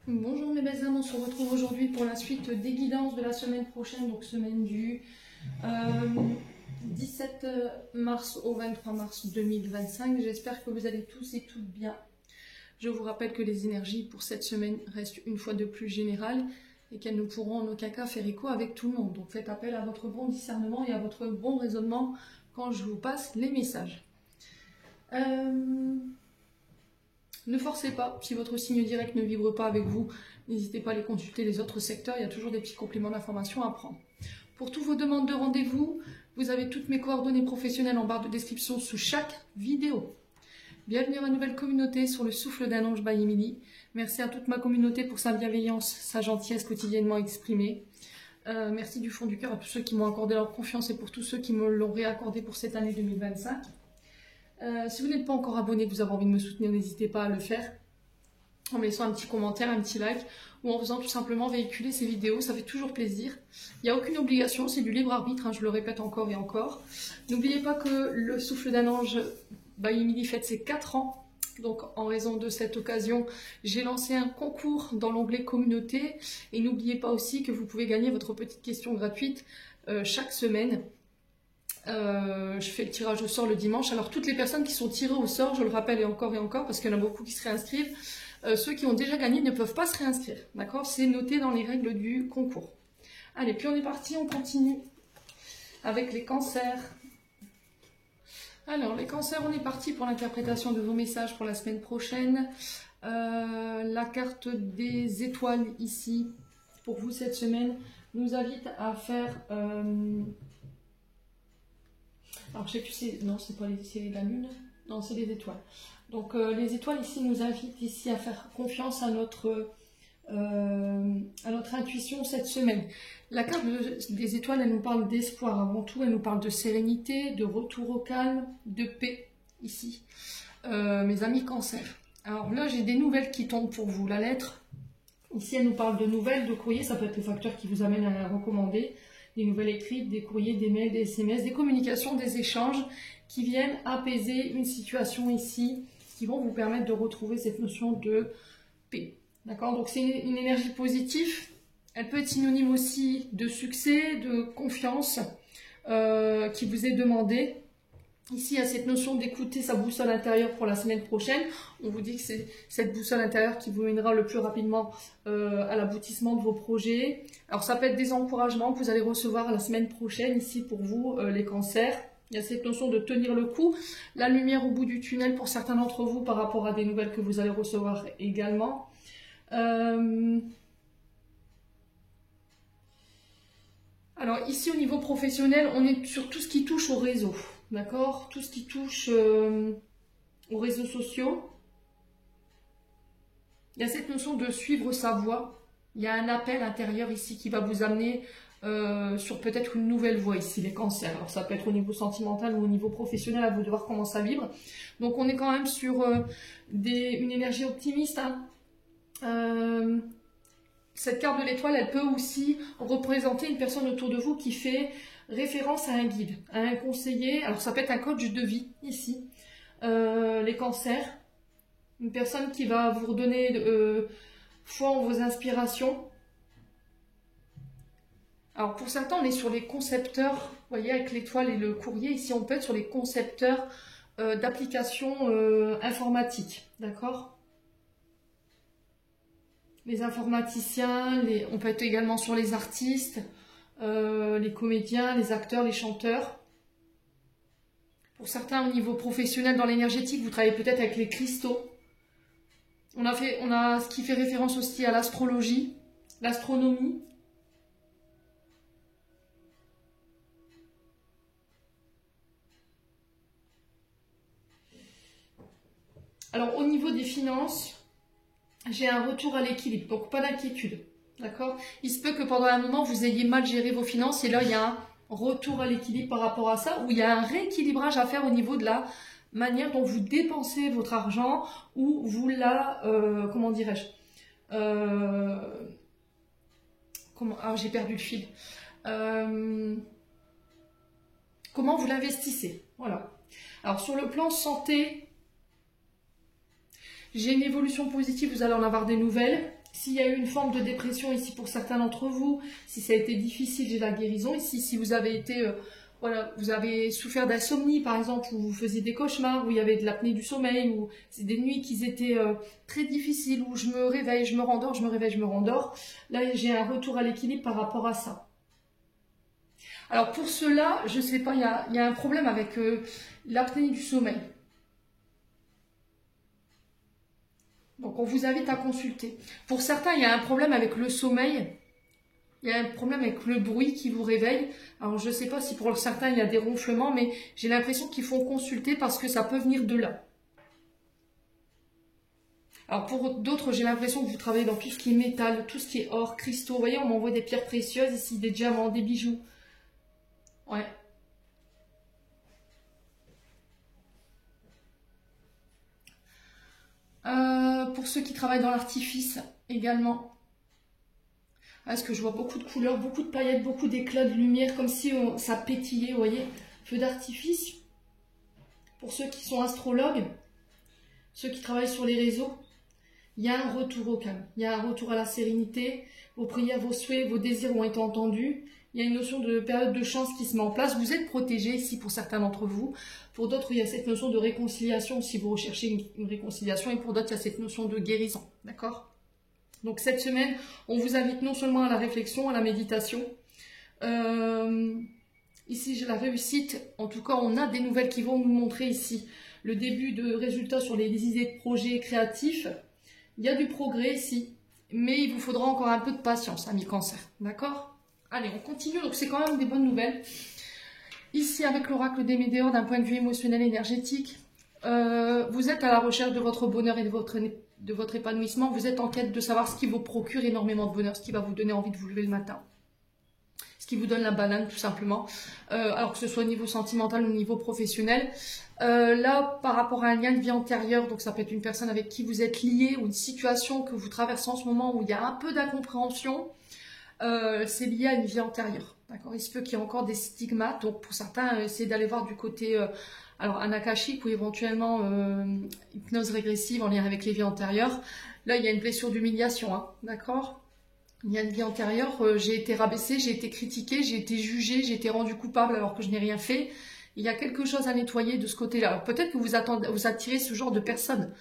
Bonjour mes belles âmes, on se retrouve aujourd'hui pour la suite des guidances de la semaine prochaine, donc semaine du 17 mars au 23 mars 2025. J'espère que vous allez tous et toutes bien. Je vous rappelle que les énergies pour cette semaine restent une fois de plus générales et qu'elles ne pourront en aucun cas faire écho avec tout le monde. Donc faites appel à votre bon discernement et à votre bon raisonnement quand je vous passe les messages. Ne forcez pas, si votre signe direct ne vibre pas avec vous, n'hésitez pas à aller consulter les autres secteurs, il y a toujours des petits compléments d'information à prendre. Pour toutes vos demandes de rendez-vous, vous avez toutes mes coordonnées professionnelles en barre de description sous chaque vidéo. Bienvenue à ma nouvelle communauté sur le souffle d'un ange by Emily. Merci à toute ma communauté pour sa bienveillance, sa gentillesse quotidiennement exprimée. Merci du fond du cœur à tous ceux qui m'ont accordé leur confiance et pour tous ceux qui me l'ont réaccordé pour cette année 2025. Si vous n'êtes pas encore abonné, que vous avez envie de me soutenir, n'hésitez pas à le faire en me laissant un petit commentaire, un petit like ou en faisant tout simplement véhiculer ces vidéos, ça fait toujours plaisir. Il n'y a aucune obligation, c'est du libre arbitre, hein, je le répète encore et encore. N'oubliez pas que le souffle d'un ange by Emily fête ses 4 ans. Donc en raison de cette occasion, j'ai lancé un concours dans l'onglet communauté et n'oubliez pas aussi que vous pouvez gagner votre petite question gratuite chaque semaine. Je fais le tirage au sort le dimanche. Alors toutes les personnes qui sont tirées au sort, je le rappelle et encore, parce qu'il y en a beaucoup qui se réinscrivent, ceux qui ont déjà gagné ne peuvent pas se réinscrire. D'accord? C'est noté dans les règles du concours. Allez, puis on est parti, on continue avec les cancers. Alors les cancers, on est parti pour l'interprétation de vos messages pour la semaine prochaine. La carte des étoiles ici, pour vous cette semaine, nous invite à faire... Alors, je sais plus si... Non, c'est pas c'est la lune. Non, c'est les étoiles. Donc, les étoiles ici nous invitent ici à faire confiance à notre intuition cette semaine. La carte des étoiles, elle nous parle d'espoir avant tout. Elle nous parle de sérénité, de retour au calme, de paix ici. Mes amis cancer. Alors là, j'ai des nouvelles qui tombent pour vous. La lettre, ici, elle nous parle de nouvelles, de courriers. Ça peut être les facteurs qui vous amènent à recommander. Des nouvelles écrites, des courriers, des mails, des SMS, des communications, des échanges qui viennent apaiser une situation ici, qui vont vous permettre de retrouver cette notion de paix. D'accord? Donc c'est une énergie positive. Elle peut être synonyme aussi de succès, de confiance qui vous est demandée. Ici, il y a cette notion d'écouter sa boussole intérieure pour la semaine prochaine. On vous dit que c'est cette boussole intérieure qui vous mènera le plus rapidement à l'aboutissement de vos projets. Alors, ça peut être des encouragements que vous allez recevoir la semaine prochaine ici pour vous, les cancers. Il y a cette notion de tenir le coup. La lumière au bout du tunnel pour certains d'entre vous par rapport à des nouvelles que vous allez recevoir également. Alors, ici, au niveau professionnel, on est sur tout ce qui touche au réseau. D'accord? Tout ce qui touche aux réseaux sociaux. Il y a cette notion de suivre sa voie. Il y a un appel intérieur ici qui va vous amener sur peut-être une nouvelle voie ici, les cancers. Alors ça peut être au niveau sentimental ou au niveau professionnel, à vous de voir comment ça vibre. Donc on est quand même sur une énergie optimiste. Hein. Cette carte de l'étoile, elle peut aussi représenter une personne autour de vous qui fait référence à un guide, à un conseiller. Alors ça peut être un coach de vie ici, les cancers, une personne qui va vous redonner foi en vos inspirations. Alors pour certains, on est sur les concepteurs, vous voyez, avec l'étoile et le courrier. Ici, on peut être sur les concepteurs d'applications informatiques, d'accord? Les informaticiens, on peut être également sur les artistes, les comédiens, les acteurs, les chanteurs. Pour certains, au niveau professionnel, dans l'énergétique, vous travaillez peut-être avec les cristaux. On a ce qui fait référence aussi à l'astrologie, l'astronomie. Alors, au niveau des finances, j'ai un retour à l'équilibre, donc pas d'inquiétude. D'accord? Il se peut que pendant un moment, vous ayez mal géré vos finances et là, il y a un retour à l'équilibre par rapport à ça, où il y a un rééquilibrage à faire au niveau de la manière dont vous dépensez votre argent ou vous la... comment dirais-je ah, j'ai perdu le fil. Comment vous l'investissez? Voilà. Alors, sur le plan santé, j'ai une évolution positive, vous allez en avoir des nouvelles. S'il y a eu une forme de dépression ici pour certains d'entre vous, si ça a été difficile, j'ai la guérison. Ici, si vous avez été, voilà, vous avez souffert d'insomnie par exemple, ou vous faisiez des cauchemars, où il y avait de l'apnée du sommeil, ou c'est des nuits qui étaient très difficiles, où je me réveille, je me rendors, je me réveille, je me rendors. Là, j'ai un retour à l'équilibre par rapport à ça. Alors pour cela, je sais pas, il y a un problème avec l'apnée du sommeil. Donc on vous invite à consulter. Pour certains, il y a un problème avec le sommeil. Il y a un problème avec le bruit qui vous réveille. Alors je ne sais pas si pour certains il y a des ronflements, mais j'ai l'impression qu'il faut consulter parce que ça peut venir de là. Alors pour d'autres, j'ai l'impression que vous travaillez dans tout ce qui est métal, tout ce qui est or, cristaux. Vous voyez, on m'envoie des pierres précieuses ici, des diamants, des bijoux. Ouais. Pour ceux qui travaillent dans l'artifice également. Parce que je vois beaucoup de couleurs, beaucoup de paillettes, beaucoup d'éclats de lumière, comme si ça pétillait, vous voyez. Feu d'artifice. Pour ceux qui sont astrologues, ceux qui travaillent sur les réseaux, il y a un retour au calme. Il y a un retour à la sérénité. Vos prières, vos souhaits, vos désirs ont été entendus. Il y a une notion de période de chance qui se met en place. Vous êtes protégés ici pour certains d'entre vous. Pour d'autres, il y a cette notion de réconciliation si vous recherchez une réconciliation. Et pour d'autres, il y a cette notion de guérison. D'accord ? Donc cette semaine, on vous invite non seulement à la réflexion, à la méditation. Ici, j'ai la réussite. En tout cas, on a des nouvelles qui vont nous montrer ici le début de résultats sur les idées de projets créatifs. Il y a du progrès ici, mais il vous faudra encore un peu de patience, amis cancer. D'accord ? Allez, on continue. Donc c'est quand même des bonnes nouvelles. Ici, avec l'oracle des météores, d'un point de vue émotionnel et énergétique, vous êtes à la recherche de votre bonheur et de votre épanouissement. Vous êtes en quête de savoir ce qui vous procure énormément de bonheur, ce qui va vous donner envie de vous lever le matin. Ce qui vous donne la banane, tout simplement. Alors que ce soit au niveau sentimental ou au niveau professionnel. Là, par rapport à un lien de vie antérieur, donc ça peut être une personne avec qui vous êtes lié ou une situation que vous traversez en ce moment où il y a un peu d'incompréhension, c'est lié à une vie antérieure. D'accord ? Il se peut qu'il y ait encore des stigmates. Donc pour certains, essayez d'aller voir du côté alors anakashique ou éventuellement hypnose régressive en lien avec les vies antérieures. Là, il y a une blessure d'humiliation. Hein, d'accord ? Il y a une vie antérieure, j'ai été rabaissée, j'ai été critiquée, j'ai été jugée, j'ai été rendue coupable alors que je n'ai rien fait. Il y a quelque chose à nettoyer de ce côté-là. Alors peut-être que vous attirez ce genre de personnes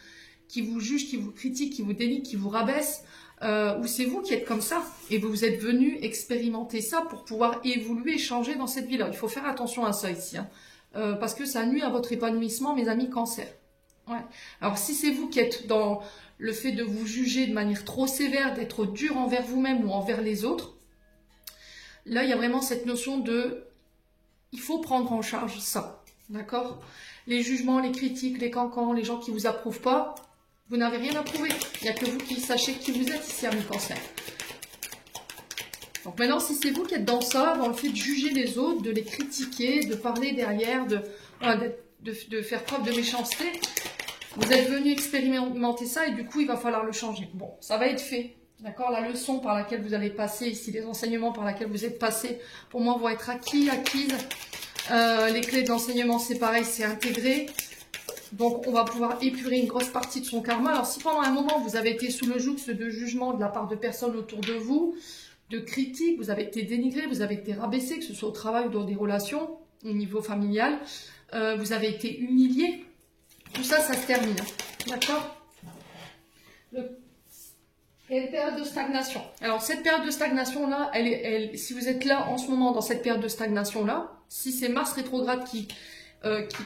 qui vous jugent, qui vous critiquent, qui vous dénigrent, qui vous rabaissent, ou c'est vous qui êtes comme ça et vous êtes venu expérimenter ça pour pouvoir évoluer, changer dans cette vie-là. Il faut faire attention à ça ici, hein, parce que ça nuit à votre épanouissement, mes amis cancer. Ouais. Alors si c'est vous qui êtes dans le fait de vous juger de manière trop sévère, d'être dur envers vous-même ou envers les autres, là il y a vraiment cette notion de il faut prendre en charge ça, d'accord? Les jugements, les critiques, les cancans, les gens qui vous approuvent pas, vous n'avez rien à prouver. Il n'y a que vous qui sachez qui vous êtes ici, amis cancer. Donc maintenant, si c'est vous qui êtes dans ça, dans le fait de juger les autres, de les critiquer, de parler derrière, de faire preuve de méchanceté, vous êtes venu expérimenter ça et du coup, il va falloir le changer. Bon, ça va être fait. D'accord, la leçon par laquelle vous allez passer ici, les enseignements par lesquels vous êtes passé, pour moi, vont être acquises. Les clés d'enseignement, c'est pareil, c'est intégré. Donc, on va pouvoir épurer une grosse partie de son karma. Alors, si pendant un moment, vous avez été sous le joug de jugement de la part de personnes autour de vous, de critiques, vous avez été dénigré, vous avez été rabaissé, que ce soit au travail ou dans des relations, au niveau familial, vous avez été humilié, tout ça, ça se termine. D'accord ? Il y a une période de stagnation. Alors, cette période de stagnation-là, si vous êtes là en ce moment dans cette période de stagnation-là, si c'est Mars rétrograde qui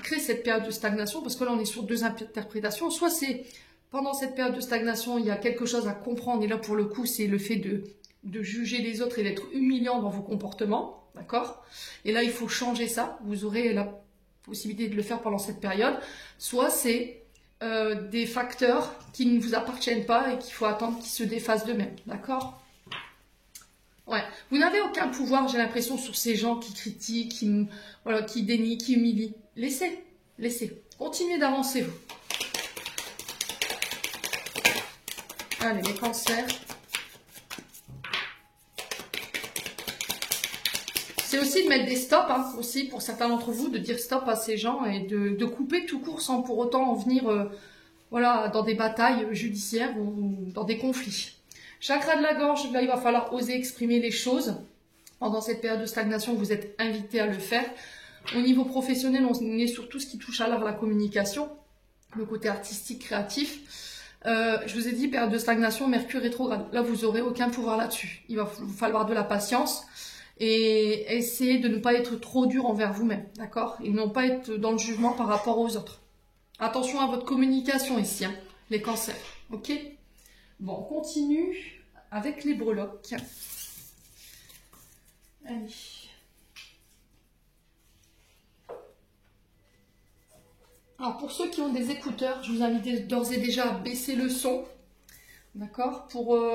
crée cette période de stagnation, parce que là, on est sur deux interprétations, soit c'est pendant cette période de stagnation, il y a quelque chose à comprendre, et là, pour le coup, c'est le fait de juger les autres et d'être humiliant dans vos comportements, d'accord? Et là, il faut changer ça. Vous aurez la possibilité de le faire pendant cette période. Soit c'est des facteurs qui ne vous appartiennent pas et qu'il faut attendre qu'ils se défassent d'eux-mêmes, d'accord? Ouais, vous n'avez aucun pouvoir, j'ai l'impression, sur ces gens qui critiquent, qui dénient, qui humilient. Laissez. Continuez d'avancer, vous. Allez, les cancers. C'est aussi de mettre des stops, hein, aussi pour certains d'entre vous, de dire stop à ces gens et de couper tout court sans pour autant en venir dans des batailles judiciaires ou dans des conflits. Chakra de la gorge, là, il va falloir oser exprimer les choses. Pendant cette période de stagnation, vous êtes invité à le faire. Au niveau professionnel, on est sur tout ce qui touche à l'art, la communication, le côté artistique, créatif. Je vous ai dit, période de stagnation, Mercure rétrograde. Là, vous n'aurez aucun pouvoir là-dessus. Il va vous falloir de la patience et essayer de ne pas être trop dur envers vous-même, d'accord? Et non pas être dans le jugement par rapport aux autres. Attention à votre communication ici, hein, les cancers, ok? Bon, on continue avec les breloques. Allez. Alors, pour ceux qui ont des écouteurs, je vous invite d'ores et déjà à baisser le son. D'accord?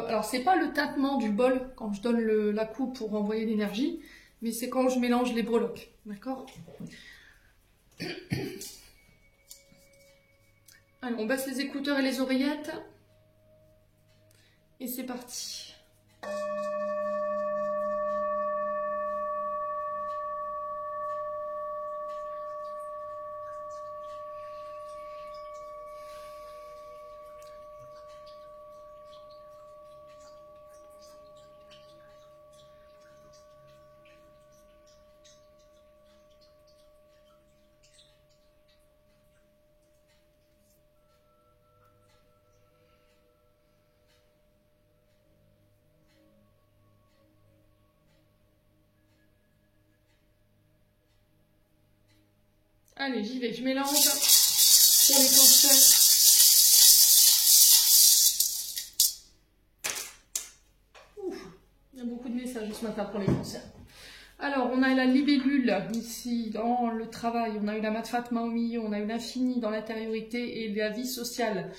Alors, c'est pas le tintement du bol quand je donne la coupe pour envoyer l'énergie, mais c'est quand je mélange les breloques. D'accord? Allez, on baisse les écouteurs et les oreillettes. Et c'est parti. Allez, j'y vais, je mélange pour les cancers. Ouf, il y a beaucoup de messages ce matin pour les cancers. Alors, on a la libellule ici dans le travail, on a eu la mat Fatma au milieu, on a eu l'infini dans l'intériorité et la vie sociale.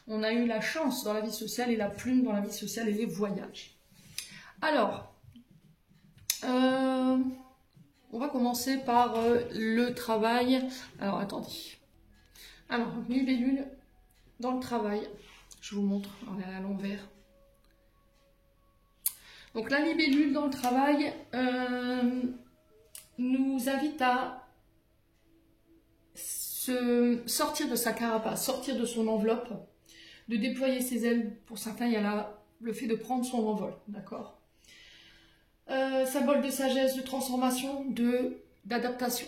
On a eu la chance dans la vie sociale et la plume dans la vie sociale et les voyages. Alors, on va commencer par le travail. Alors, attendez. Alors, libellule dans le travail. Je vous montre, on est à l'envers. Donc, la libellule dans le travail nous invite à sortir de sa carapace, sortir de son enveloppe, de déployer ses ailes. Pour certains, il y a le fait de prendre son envol, d'accord? Symbole de sagesse, de transformation, d'adaptation.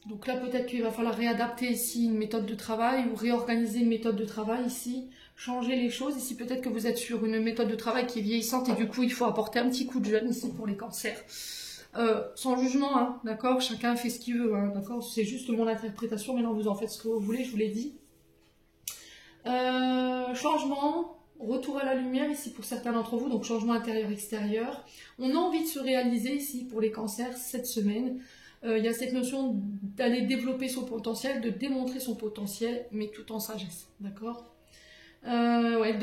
Donc là, peut-être qu'il va falloir réadapter ici une méthode de travail ou réorganiser une méthode de travail ici, changer les choses. Ici, peut-être que vous êtes sur une méthode de travail qui est vieillissante et du coup, il faut apporter un petit coup de jeune ici pour les cancers. Sans jugement, hein, d'accord? Chacun fait ce qu'il veut, hein, d'accord? C'est juste mon interprétation, maintenant vous en faites ce que vous voulez, je vous l'ai dit. Changement. Retour à la lumière ici pour certains d'entre vous, donc changement intérieur-extérieur. On a envie de se réaliser ici pour les cancers cette semaine. Il y a cette notion d'aller développer son potentiel, de démontrer son potentiel, mais tout en sagesse, d'accord? Ouais,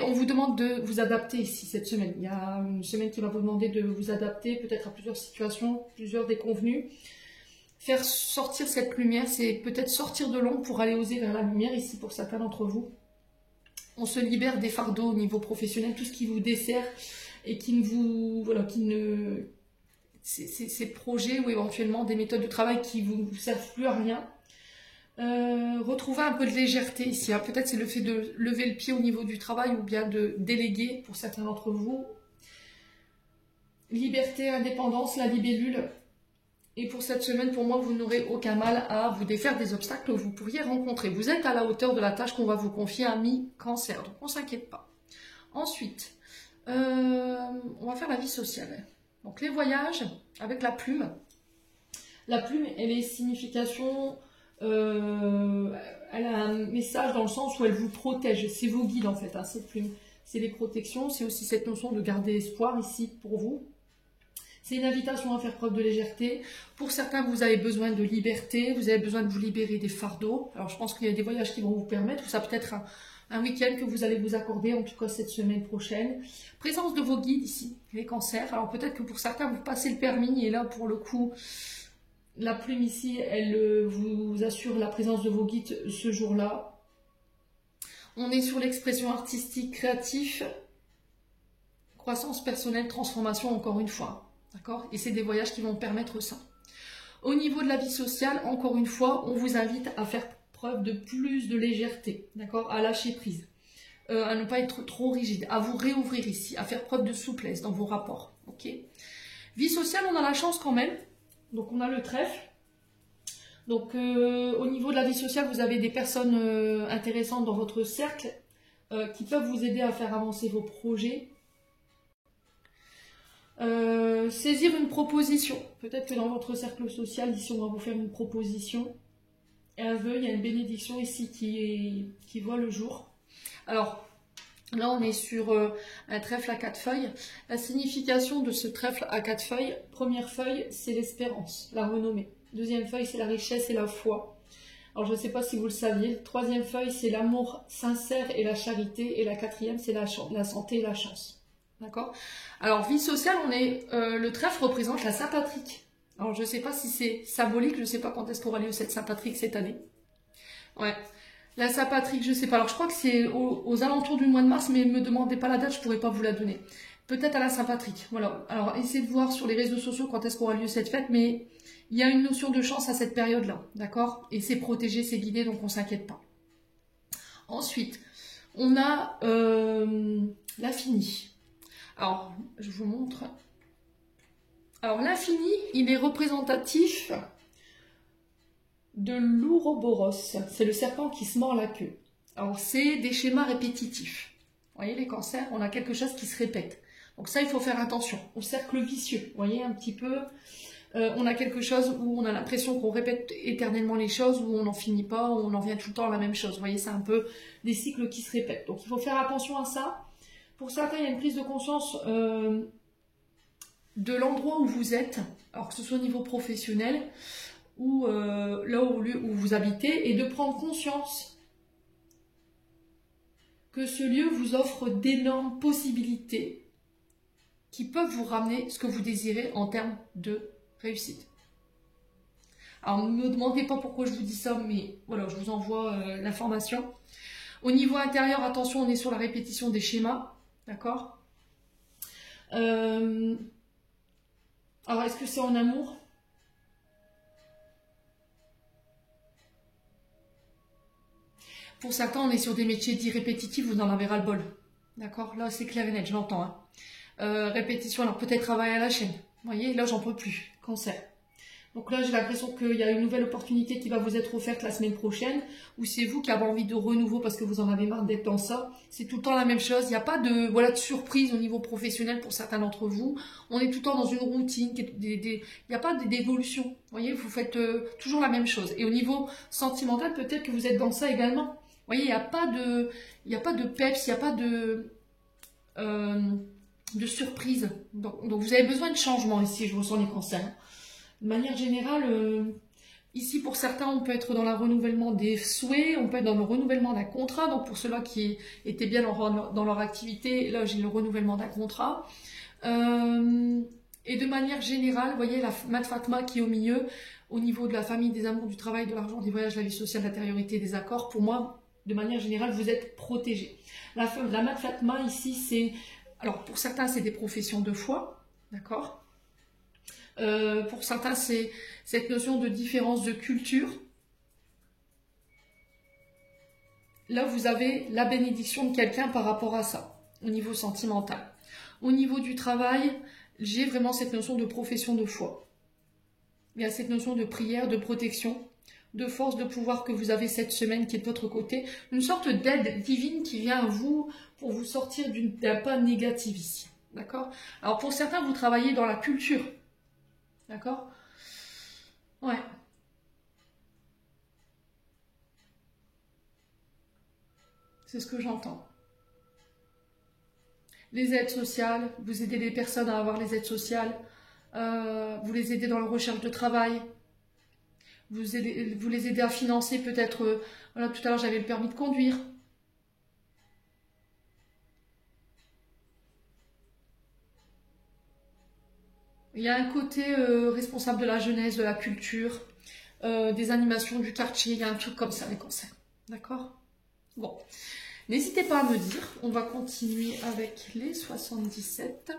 on vous demande de vous adapter ici cette semaine. Il y a une semaine qui va vous demander de vous adapter peut-être à plusieurs situations, plusieurs déconvenues. Faire sortir cette lumière, c'est peut-être sortir de l'ombre pour aller oser vers la lumière ici pour certains d'entre vous. On se libère des fardeaux au niveau professionnel, tout ce qui vous dessert et qui ne vous... Voilà, qui ne... Ces projets ou éventuellement des méthodes de travail qui ne vous servent plus à rien. Retrouver un peu de légèreté ici. Hein. Peut-être c'est le fait de lever le pied au niveau du travail ou bien de déléguer pour certains d'entre vous. Liberté, indépendance, la libellule. Et pour cette semaine, pour moi, vous n'aurez aucun mal à vous défaire des obstacles que vous pourriez rencontrer. Vous êtes à la hauteur de la tâche qu'on va vous confier à mi-cancer, donc on ne s'inquiète pas. Ensuite, on va faire la vie sociale. Donc les voyages avec la plume. La plume, elle est signification, elle a un message dans le sens où elle vous protège. C'est vos guides en fait, hein, cette plume. C'est les protections, c'est aussi cette notion de garder espoir ici pour vous. C'est une invitation à faire preuve de légèreté. Pour certains, vous avez besoin de liberté, vous avez besoin de vous libérer des fardeaux. Alors, je pense qu'il y a des voyages qui vont vous permettre, ou ça peut être un week-end que vous allez vous accorder, en tout cas cette semaine prochaine. Présence de vos guides ici, les cancers. Alors, peut-être que pour certains, vous passez le permis, et là, pour le coup, la plume ici, elle vous assure la présence de vos guides ce jour-là. On est sur l'expression artistique, créative, croissance personnelle, transformation, encore une fois. D'accord? Et c'est des voyages qui vont permettre ça. Au niveau de la vie sociale, encore une fois, on vous invite à faire preuve de plus de légèreté, d'accord? À lâcher prise. à ne pas être trop rigide, à vous réouvrir ici, à faire preuve de souplesse dans vos rapports. Ok. Vie sociale, on a la chance quand même. Donc on a le trèfle. Donc au niveau de la vie sociale, vous avez des personnes intéressantes dans votre cercle qui peuvent vous aider à faire avancer vos projets. Saisir une proposition. Peut-être que dans votre cercle social, ici on va vous faire une proposition. Et un vœu, il y a une bénédiction ici qui voit le jour. Alors, là on est sur un trèfle à 4 feuilles. La signification de ce trèfle à 4 feuilles, première feuille, c'est l'espérance, la renommée. Deuxième feuille, c'est la richesse et la foi. Alors, je ne sais pas si vous le saviez. Troisième feuille, c'est l'amour sincère et la charité. Et la quatrième, c'est la santé et la chance. D'accord? Alors, vie sociale, le trèfle représente la Saint-Patrick. Alors, je ne sais pas si c'est symbolique. Je ne sais pas quand est-ce qu'aura lieu cette Saint-Patrick cette année. Ouais. La Saint-Patrick, je ne sais pas. Alors, je crois que c'est aux alentours du mois de mars, mais ne me demandez pas la date, je ne pourrais pas vous la donner. Peut-être à la Saint-Patrick. Voilà. Alors, essayez de voir sur les réseaux sociaux quand est-ce qu'aura lieu cette fête, mais il y a une notion de chance à cette période-là, d'accord? Et c'est protégé, c'est guidé, donc on ne s'inquiète pas. Ensuite, on a l'infini. Alors, je vous montre. Alors, l'infini, il est représentatif de l'Ouroboros. C'est le serpent qui se mord la queue. Alors, c'est des schémas répétitifs. Vous voyez, les cancers, on a quelque chose qui se répète. Donc ça, il faut faire attention. Au cercle vicieux, vous voyez, un petit peu... on a quelque chose où on a l'impression qu'on répète éternellement les choses, où on n'en finit pas, où on en vient tout le temps à la même chose. Vous voyez, c'est un peu des cycles qui se répètent. Donc il faut faire attention à ça. Pour certains, il y a une prise de conscience de l'endroit où vous êtes, alors que ce soit au niveau professionnel ou là où vous habitez, et de prendre conscience que ce lieu vous offre d'énormes possibilités qui peuvent vous ramener ce que vous désirez en termes de réussite. Alors ne me demandez pas pourquoi je vous dis ça, mais voilà, je vous envoie l'information. Au niveau intérieur, attention, on est sur la répétition des schémas, d'accord? Alors est-ce que c'est en amour? Pour certains, on est sur des métiers dits répétitifs, vous en avez ras-le-bol. D'accord? Là, c'est clair et net, je l'entends. Hein. Répétition, alors peut-être travail à la chaîne. Vous voyez, là, j'en peux plus. Cancer. Donc là, j'ai l'impression qu'il y a une nouvelle opportunité qui va vous être offerte la semaine prochaine, ou c'est vous qui avez envie de renouveau parce que vous en avez marre d'être dans ça. C'est tout le temps la même chose. Il n'y a pas de, voilà, de surprise au niveau professionnel pour certains d'entre vous. On est tout le temps dans une routine. Il n'y a pas d'évolution. Vous voyez, vous faites toujours la même chose. Et au niveau sentimental, peut-être que vous êtes dans ça également. Vous voyez, il n'y a pas de peps, il n'y a pas de surprise. Donc vous avez besoin de changement ici, je ressens les cancers. De manière générale, ici pour certains, on peut être dans le renouvellement des souhaits, on peut être dans le renouvellement d'un contrat. Donc pour ceux-là qui étaient bien dans leur activité, là j'ai le renouvellement d'un contrat. Et de manière générale, vous voyez la Mat Fatma qui est au milieu, au niveau de la famille, des amours, du travail, de l'argent, des voyages, de la vie sociale, de l'intériorité, des accords. Pour moi, de manière générale, vous êtes protégés. La Mat Fatma ici, c'est... Alors pour certains, c'est des professions de foi, d'accord ? Pour certains, c'est cette notion de différence de culture. Là, vous avez la bénédiction de quelqu'un par rapport à ça, au niveau sentimental. Au niveau du travail, j'ai vraiment cette notion de profession de foi. Il y a cette notion de prière, de protection, de force, de pouvoir que vous avez cette semaine qui est de votre côté. Une sorte d'aide divine qui vient à vous pour vous sortir d'un pas négatif ici. D'accord ? Alors pour certains, vous travaillez dans la culture. D'accord? Ouais. C'est ce que j'entends. Les aides sociales, vous aidez les personnes à avoir les aides sociales, vous les aidez dans la recherche de travail, vous les aidez à financer peut-être, voilà, tout à l'heure j'avais le permis de conduire. Il y a un côté responsable de la jeunesse, de la culture, des animations du quartier, il y a un truc comme ça, les cancers. D'accord? Bon, n'hésitez pas à me dire, on va continuer avec les 77.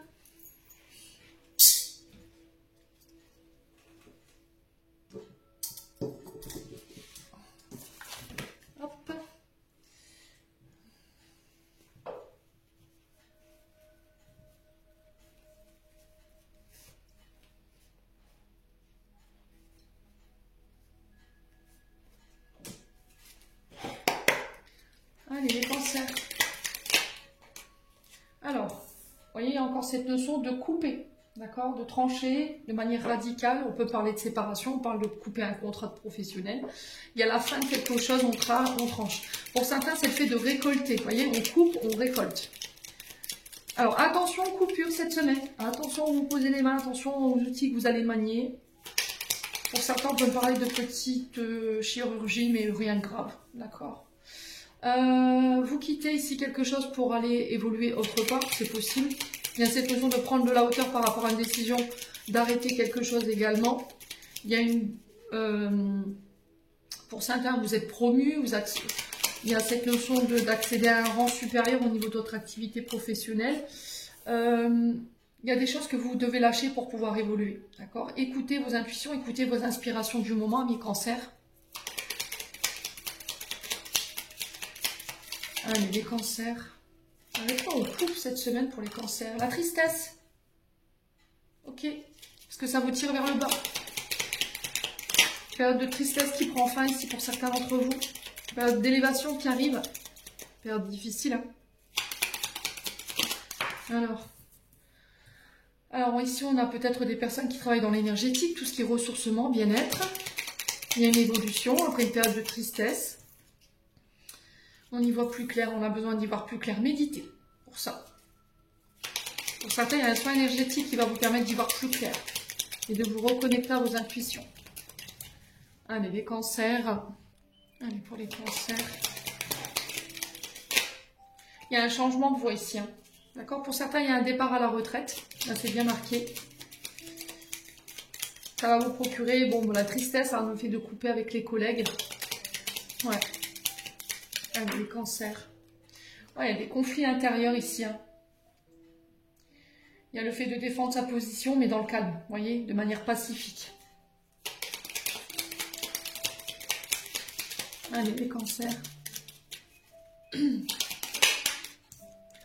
Hop. voyez, il y a encore cette notion de couper, d'accord, de trancher de manière radicale. On peut parler de séparation, on parle de couper un contrat professionnel. Il y a la fin de quelque chose, on tranche. Pour certains, c'est le fait de récolter. Vous voyez, on coupe, on récolte. Alors, attention aux coupures cette semaine. Attention, vous posez les mains, attention aux outils que vous allez manier. Pour certains, on peut parler de petites chirurgies, mais rien de grave, d'accord. Vous quittez ici quelque chose pour aller évoluer autre part, c'est possible. Il y a cette notion de prendre de la hauteur par rapport à une décision, d'arrêter quelque chose également. Il y a pour certains, vous êtes promu, il y a cette notion d'accéder à un rang supérieur au niveau de votre activité professionnelle. Il y a des choses que vous devez lâcher pour pouvoir évoluer, d'accord? Écoutez vos intuitions, écoutez vos inspirations du moment, amis cancers. Allez, les cancers. Avec quoi on coupe cette semaine pour les cancers? La tristesse. Ok. Parce que ça vous tire vers le bas. Période de tristesse qui prend fin ici pour certains d'entre vous. Période d'élévation qui arrive. Période difficile. Hein. Alors ici, on a peut-être des personnes qui travaillent dans l'énergétique, tout ce qui est ressourcement, bien-être. Il y a une évolution après une période de tristesse. On y voit plus clair, on a besoin d'y voir plus clair. Méditez pour ça. Pour certains, il y a un soin énergétique qui va vous permettre d'y voir plus clair et de vous reconnecter à vos intuitions. Allez, les cancers. Allez, pour les cancers. Il y a un changement de voie ici. Hein. D'accord? Pour certains, il y a un départ à la retraite. Là, c'est bien marqué. Ça va vous procurer, bon, la tristesse, hein, le fait de couper avec les collègues. Ouais. Allez, les cancers. Ouais, il y a des conflits intérieurs ici. Hein. Il y a le fait de défendre sa position, mais dans le calme, vous voyez, de manière pacifique. Allez, les cancers.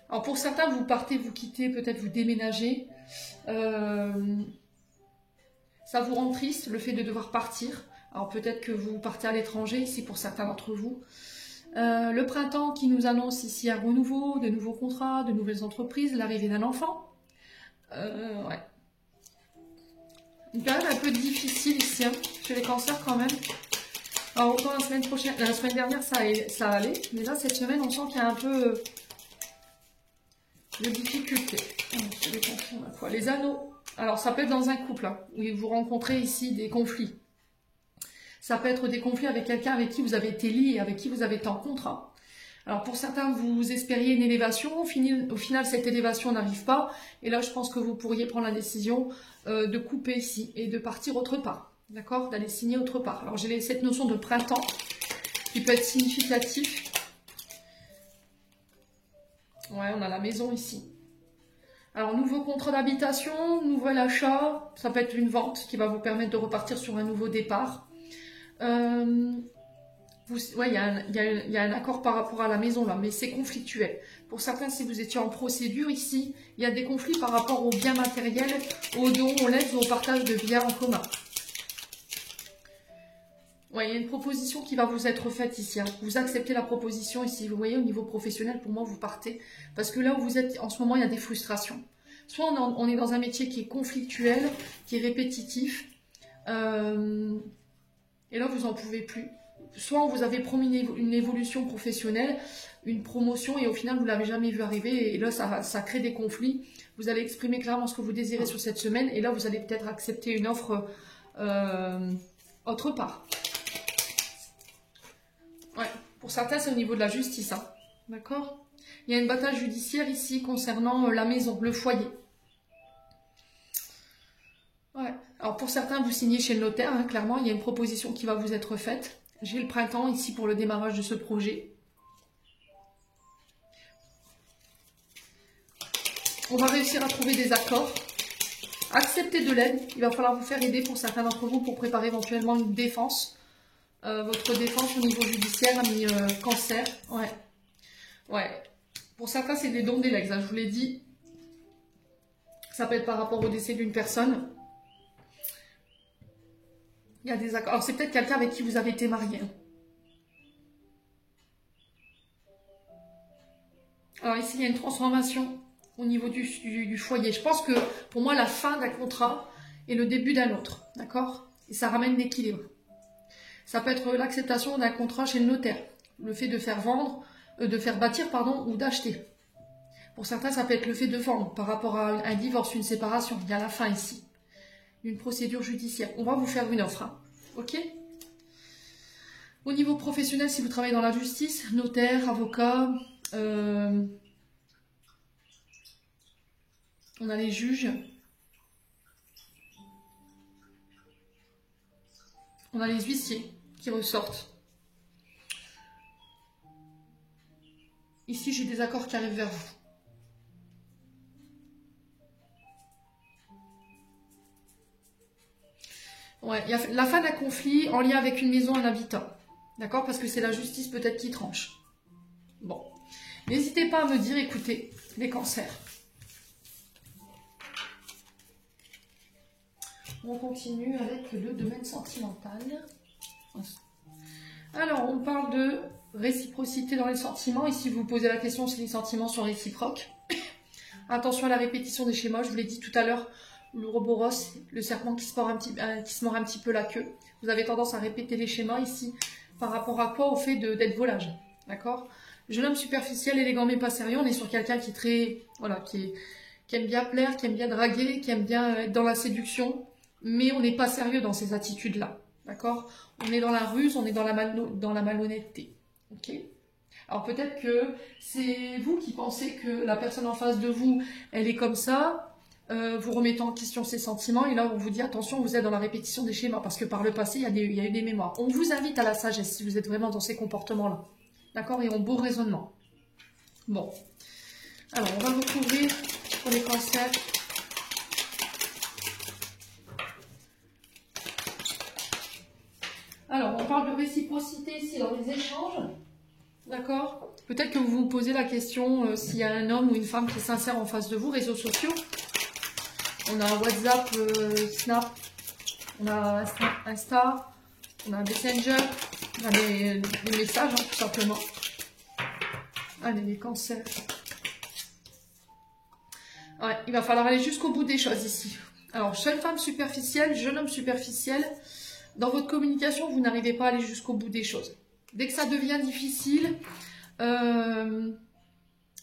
Alors, pour certains, vous partez, vous quittez, peut-être vous déménagez. Ça vous rend triste, le fait de devoir partir. Alors, peut-être que vous partez à l'étranger, ici, pour certains d'entre vous. Le printemps qui nous annonce ici un renouveau, de nouveaux contrats, de nouvelles entreprises, l'arrivée d'un enfant. Ouais. Une période un peu difficile ici, hein, chez les cancers quand même. Alors autant la semaine dernière ça allait, mais là cette semaine on sent qu'il y a un peu de difficulté. Les anneaux. Alors ça peut être dans un couple, hein, où vous rencontrez ici des conflits. Ça peut être des conflits avec quelqu'un avec qui vous avez été lié, avec qui vous avez été en contrat. Alors pour certains, vous espériez une élévation, au final cette élévation n'arrive pas. Et là, je pense que vous pourriez prendre la décision de couper ici et de partir autre part. D'accord? D'aller signer autre part. Alors j'ai cette notion de printemps qui peut être significatif. Ouais, on a la maison ici. Alors nouveau contrat d'habitation, nouvel achat, ça peut être une vente qui va vous permettre de repartir sur un nouveau départ. Ouais, il y a un accord par rapport à la maison là, mais c'est conflictuel. Pour certains, si vous étiez en procédure ici, il y a des conflits par rapport aux biens matériels, aux dons, aux lettres ou au partage de biens en commun. Ouais, il y a une proposition qui va vous être faite ici. Hein. Vous acceptez la proposition ici. Vous voyez, au niveau professionnel, pour moi, vous partez. Parce que là où vous êtes, en ce moment, il y a des frustrations. Soit on est dans un métier qui est conflictuel, qui est répétitif. Et là, vous n'en pouvez plus. Soit vous avez promis une évolution professionnelle, une promotion, et au final, vous ne l'avez jamais vu arriver. Et là, ça crée des conflits. Vous allez exprimer clairement ce que vous désirez sur cette semaine. Et là, vous allez peut-être accepter une offre autre part. Ouais, pour certains, c'est au niveau de la justice. Hein. D'accord? Il y a une bataille judiciaire ici concernant la maison, le foyer. Ouais. Alors pour certains, vous signez chez le notaire, hein, clairement, il y a une proposition qui va vous être faite. J'ai le printemps ici pour le démarrage de ce projet. On va réussir à trouver des accords. Acceptez de l'aide. Il va falloir vous faire aider pour certains d'entre vous pour préparer éventuellement une défense. Votre défense au niveau judiciaire, ami cancer. Ouais. Ouais. Pour certains, c'est des dons des legs, hein, je vous l'ai dit. Ça peut être par rapport au décès d'une personne. Il y a des accords. Alors, c'est peut-être quelqu'un avec qui vous avez été marié. Alors, ici, il y a une transformation au niveau du foyer. Je pense que pour moi, la fin d'un contrat est le début d'un autre, d'accord? Et ça ramène l'équilibre. Ça peut être l'acceptation d'un contrat chez le notaire, le fait de faire vendre, de faire bâtir, pardon, ou d'acheter. Pour certains, ça peut être le fait de vendre par rapport à un divorce, une séparation. Il y a la fin ici, une procédure judiciaire. On va vous faire une offre, hein. Ok? Au niveau professionnel, si vous travaillez dans la justice, notaire, avocat, on a les juges, on a les huissiers qui ressortent. Ici, j'ai des accords qui arrivent vers vous. Ouais, il y a la fin d'un conflit en lien avec une maison, un habitat. D'accord? Parce que c'est la justice peut-être qui tranche. Bon. N'hésitez pas à me dire, écoutez, les cancers. On continue avec le domaine sentimental. Alors, on parle de réciprocité dans les sentiments. Ici, vous posez la question si les sentiments sont réciproques. Attention à la répétition des schémas. Je vous l'ai dit tout à l'heure, l'ouroboros, le serpent qui se mord un petit peu la queue. Vous avez tendance à répéter les schémas ici. Par rapport à quoi? Au fait d'être volage. D'accord? Jeune homme superficiel, élégant mais pas sérieux. On est sur quelqu'un qui est très... Voilà, qui aime bien plaire, qui aime bien draguer, qui aime bien être dans la séduction. Mais on n'est pas sérieux dans ces attitudes-là. D'accord? On est dans la ruse, on est dans la malhonnêteté. Ok? Alors peut-être que c'est vous qui pensez que la personne en face de vous, elle est comme ça, vous remettez en question ses sentiments, et là on vous dit attention, vous êtes dans la répétition des schémas, parce que par le passé, il y a eu des mémoires. On vous invite à la sagesse si vous êtes vraiment dans ces comportements-là. D'accord? Et en beau raisonnement. Bon. Alors, on va vous couvrir pour les cancers. Alors, on parle de réciprocité ici dans les échanges. D'accord? Peut-être que vous vous posez la question s'il y a un homme ou une femme qui est sincère en face de vous, réseaux sociaux. On a WhatsApp, Snap, on a Insta, on a Messenger, on a les messages, hein, tout simplement. Allez, les cancers. Ouais, il va falloir aller jusqu'au bout des choses ici. Alors, jeune femme superficielle, jeune homme superficiel, dans votre communication, vous n'arrivez pas à aller jusqu'au bout des choses. Dès que ça devient difficile,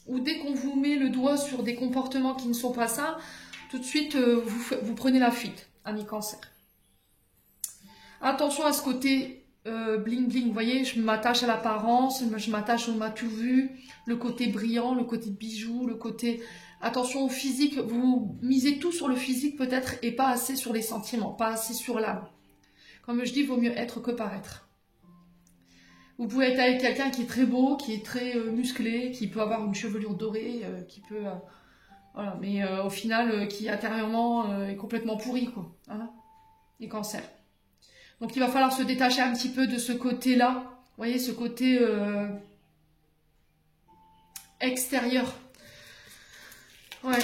ou dès qu'on vous met le doigt sur des comportements qui ne sont pas sains, tout de suite, vous prenez la fuite, amis cancer. Attention à ce côté bling bling, vous voyez, je m'attache à l'apparence, je m'attache au m'a tout vu, le côté brillant, le côté bijou, le côté... Attention au physique, vous misez tout sur le physique peut-être et pas assez sur les sentiments, pas assez sur l'âme. Comme je dis, il vaut mieux être que paraître. Vous pouvez être avec quelqu'un qui est très beau, qui est très musclé, qui peut avoir une chevelure dorée, qui peut... voilà, mais au final, qui intérieurement est complètement pourri, quoi. Hein, les cancers. Donc il va falloir se détacher un petit peu de ce côté-là. Vous voyez, ce côté extérieur. Ouais.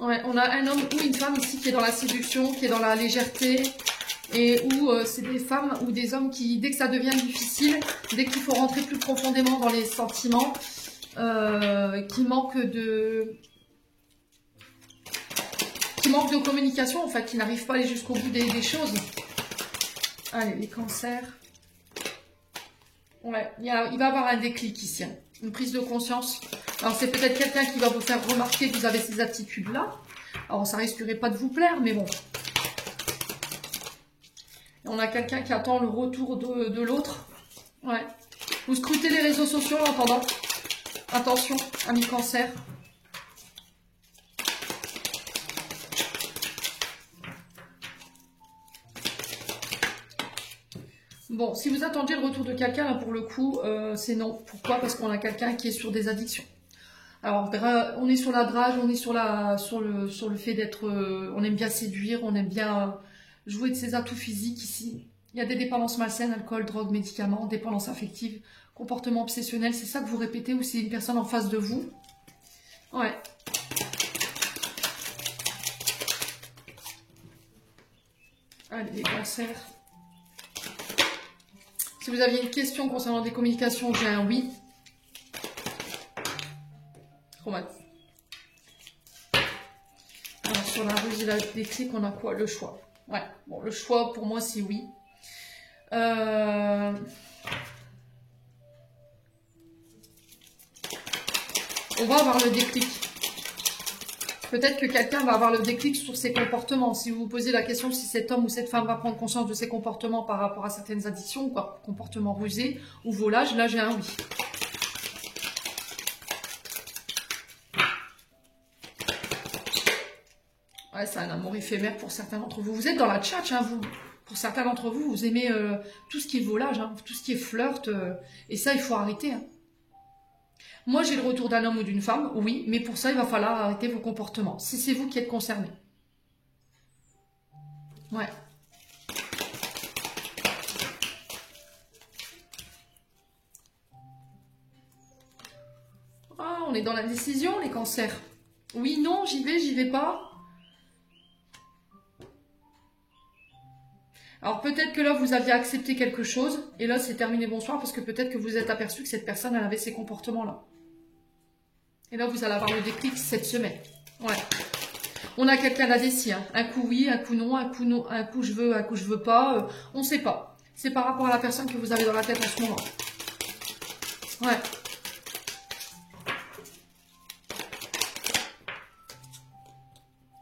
Ouais, on a un homme ou une femme ici qui est dans la séduction, qui est dans la légèreté, et où c'est des femmes ou des hommes qui, dès que ça devient difficile, dès qu'il faut rentrer plus profondément dans les sentiments, qui manquent de communication, en fait, qui n'arrivent pas à aller jusqu'au bout des choses. Allez, les cancers. Ouais, il va y avoir un déclic ici, hein. Une prise de conscience. Alors, c'est peut-être quelqu'un qui va vous faire remarquer que vous avez ces attitudes-là. Alors, ça risquerait pas de vous plaire, mais bon. Et on a quelqu'un qui attend le retour de l'autre. Ouais. Vous scrutez les réseaux sociaux en attendant. Attention, amis cancer. Bon, si vous attendiez le retour de quelqu'un, là, pour le coup, c'est non. Pourquoi? Parce qu'on a quelqu'un qui est sur des addictions. Alors, on est sur la drague, on est sur le fait d'être... on aime bien séduire, on aime bien jouer de ses atouts physiques ici. Il y a des dépendances malsaines, alcool, drogue, médicaments, dépendance affective, comportement obsessionnel. C'est ça que vous répétez ou c'est une personne en face de vous? Ouais. Allez, les cancers. Si vous aviez une question concernant des communications, j'ai un oui. traumatisme. Alors, sur la ruse et la déclic, on a quoi? Le choix. Ouais, bon, le choix, pour moi, c'est oui. On va avoir le déclic. Peut-être que quelqu'un va avoir le déclic sur ses comportements. Si vous vous posez la question si cet homme ou cette femme va prendre conscience de ses comportements par rapport à certaines addictions, ou quoi, comportements rusés ou volage, là j'ai un oui. Ouais, c'est un amour éphémère pour certains d'entre vous. Vous êtes dans la tchatch, hein, vous. Pour certains d'entre vous, vous aimez tout ce qui est volage, hein, tout ce qui est flirt, et ça, il faut arrêter. Hein. Moi, j'ai le retour d'un homme ou d'une femme, oui, mais pour ça, il va falloir arrêter vos comportements, si c'est vous qui êtes concerné. Ouais. Ah, on est dans la décision, les cancers. Oui, non, j'y vais pas. Alors peut-être que là, vous aviez accepté quelque chose, et là, c'est terminé, bonsoir, parce que peut-être que vous êtes aperçu que cette personne, elle avait ces comportements-là. Et là, vous allez avoir le déclic cette semaine. Ouais. On a quelqu'un d'indécis. Hein. Un coup oui, un coup non, un coup je veux, un coup je veux pas. On ne sait pas. C'est par rapport à la personne que vous avez dans la tête en ce moment. Ouais.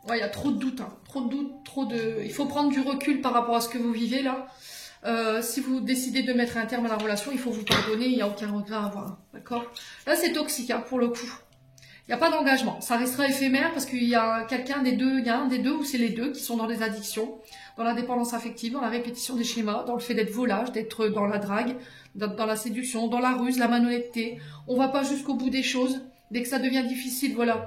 Ouais, il y a trop de doutes. Hein. Trop de doutes, Il faut prendre du recul par rapport à ce que vous vivez là. Si vous décidez de mettre un terme à la relation, il faut vous pardonner. Il n'y a aucun regret à avoir. D'accord? Là, c'est toxique hein, pour le coup. Il n'y a pas d'engagement, ça restera éphémère parce qu'il y a quelqu'un des deux, il y a un des deux ou c'est les deux qui sont dans les addictions, dans la dépendance affective, dans la répétition des schémas, dans le fait d'être volage, d'être dans la drague, dans la séduction, dans la ruse, la malhonnêteté. On va pas jusqu'au bout des choses. Dès que ça devient difficile, voilà,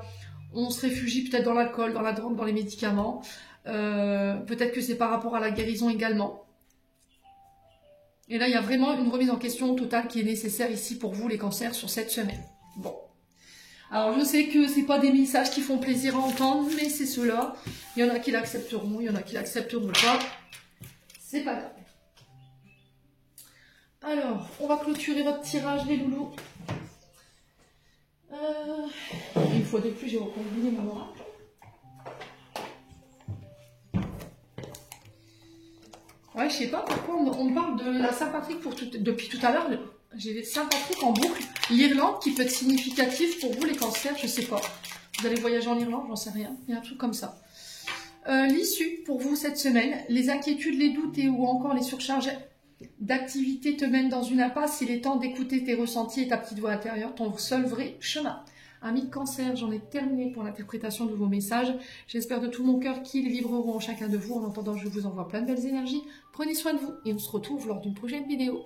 on se réfugie peut-être dans l'alcool, dans la drogue, dans les médicaments. Peut-être que c'est par rapport à la guérison également. Et là, il y a vraiment une remise en question totale qui est nécessaire ici pour vous, les cancers, sur cette semaine. Bon. Alors, je sais que c'est pas des messages qui font plaisir à entendre, mais c'est ceux-là. Il y en a qui l'accepteront, il y en a qui l'accepteront pas. C'est pas grave. Alors, on va clôturer votre tirage, les loulous. Une fois de plus, j'ai recombiné mon oracle. Ouais, je sais pas pourquoi on parle de la Saint-Patrick depuis tout à l'heure. J'ai Saint-Patrick en boucle. L'Irlande qui peut être significatif pour vous, les cancers, je sais pas. Vous allez voyager en Irlande, j'en sais rien. Il y a un truc comme ça. L'issue pour vous cette semaine, les inquiétudes, les doutes ou encore les surcharges d'activité te mènent dans une impasse. Il est temps d'écouter tes ressentis et ta petite voix intérieure, ton seul vrai chemin. Amis de cancer, j'en ai terminé pour l'interprétation de vos messages. J'espère de tout mon cœur qu'ils vibreront en chacun de vous. En attendant, je vous envoie plein de belles énergies. Prenez soin de vous et on se retrouve lors d'une prochaine vidéo.